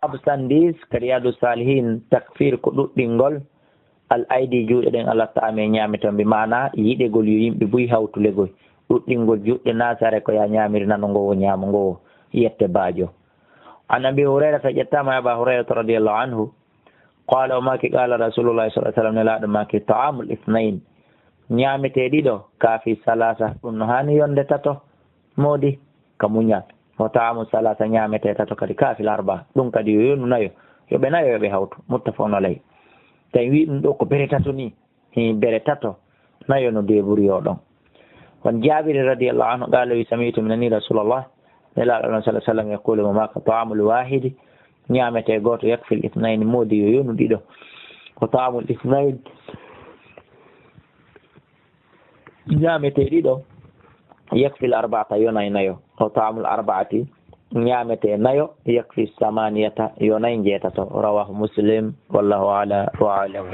absandis kariyadu salihin takfir ko ɗuɗɗingol al aydi juuɗe ɗen Allah ta'ame ñameton bi mana yiɗegol yo yimɓe buy hawtulegol ɗuɗɗingol juɗɗe nasare ko ya ñamiri nano ngowo ñama ngowo yette baajo. an abi hurairata ƴettama aba hurairata radiallahu anhu qala o maki qala rasulullahi sallallahu alaihi wasallam nelaɗo maki ta'amul ithnain ñamete ɗiɗo kaafi salasa ɗum no hani yonde tato moodi ka muñal o ta'amu salasa ñamete tato kadi kaafil arba ɗum kadi yo yonu nayo yoɓe nayo yoɓe hawtu muttafaqun alayhi tawi wi ɗum ɗo ko bere tato ni bere tato nayo no deɓuri yo ɗon. wan jabiri radiallahu anhu qala wi sami'tu minani rasulullah nelaɗo ɗon sallah sallam yaqulu mo maka ta'amul wahidi ñamete goto yakfil ithnain moodi yo yonu ɗiɗo ko ta'amul ithnain ñamete ɗiɗo yakfil arba'ata yonay nayo o ta'amul arba'ati ñamete nayo yakfi samaniyata yonay jeetato rawahu muslim wallahu ala wa alam.